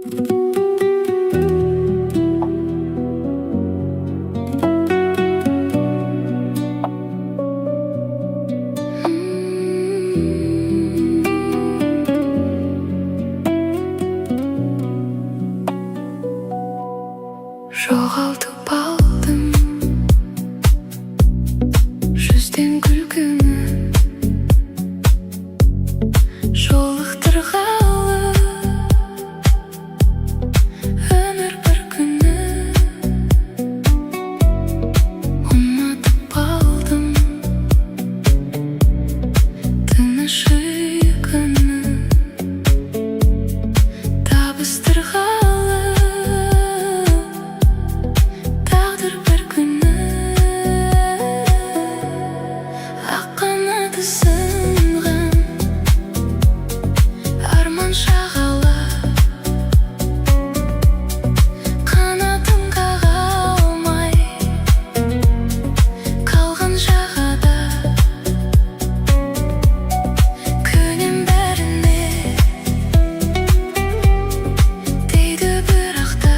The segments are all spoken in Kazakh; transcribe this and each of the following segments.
Жоғалтып алдым жүзден күлкіні, жолықтырғалы өмір бір күні. Ұнатып алдым тыныш ұйқыны, табыстырғалы тағдыр бір күні. Ақ қанаты сынған арман шағала, қанатын қаға алмай қалған жағада. Көнем бәріне дейді бірақ та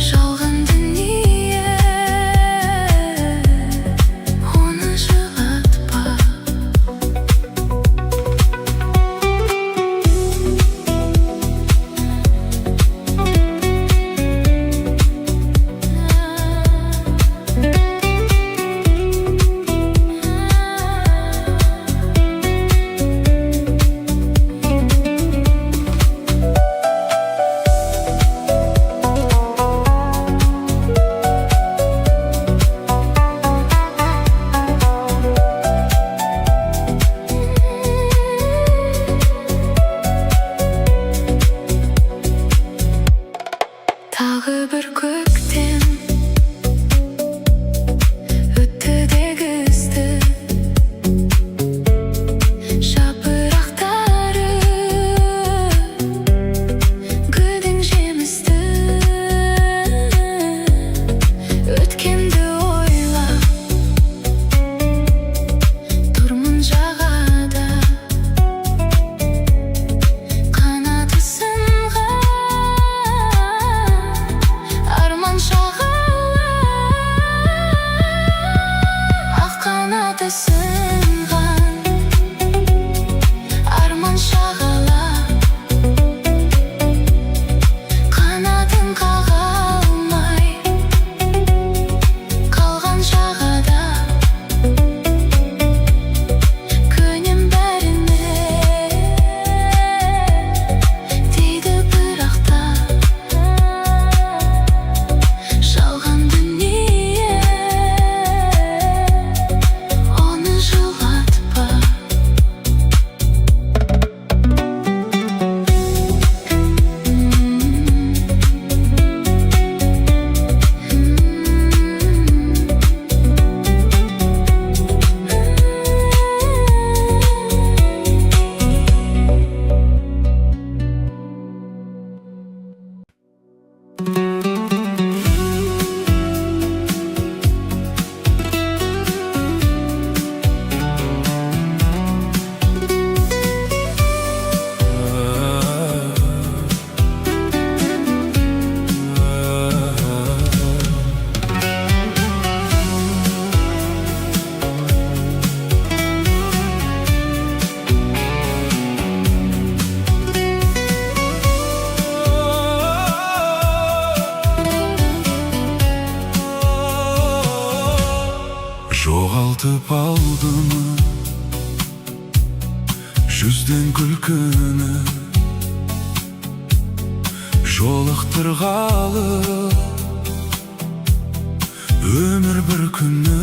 жалған дүние, оны жылатпа. Тағы бір көктем өтті де күзді, жапырақтары гүлдің жемісті. Өткенді ойлап тұрмын жағада, қанаты сынған арман шағала, ақ қанаты сынған арман шағала, қанатын қаға алмай қалған жағада. Көнем бәріне дейді бірақ та жалған дүние, оны жылатпа. Жоғалтып алдым жүзден күлкіні, жолықтырғалы өмір бір күні.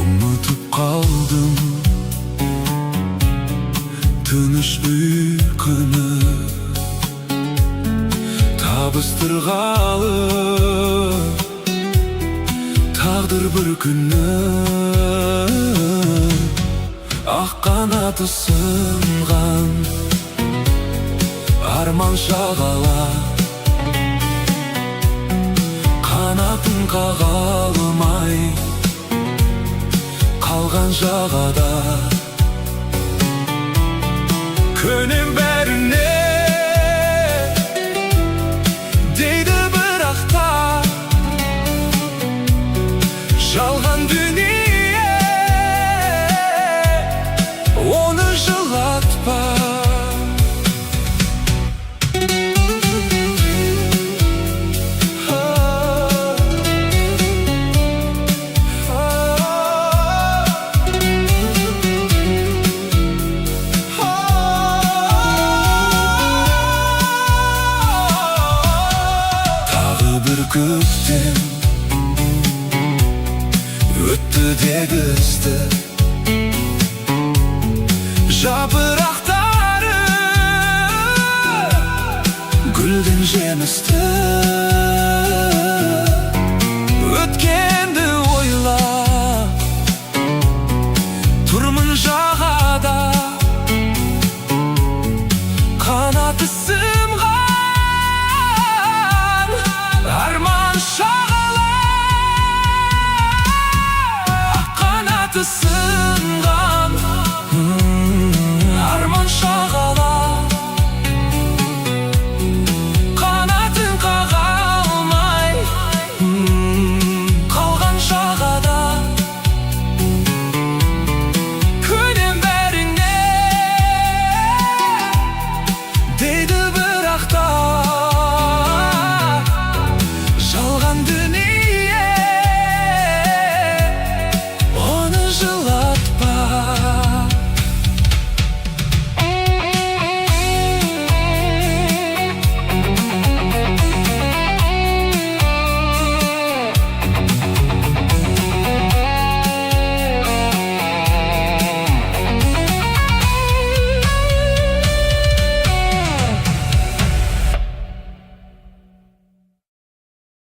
Ұмытып қалдым тыныш ұйқыны, табыстырғалы тағдыр бір күні. Ақ қанаты сынған арман шағала, қанатын қаға алмай қалған жағада. көнем бәріне, дейді бірақ та жалған дүние, оны жылатпа. Көктем өтті дегі ізді, жапырақтары гүлден жемісті. Өткенді ойлап тұрмын жағада, қанаты сынған арман шағала, қанаты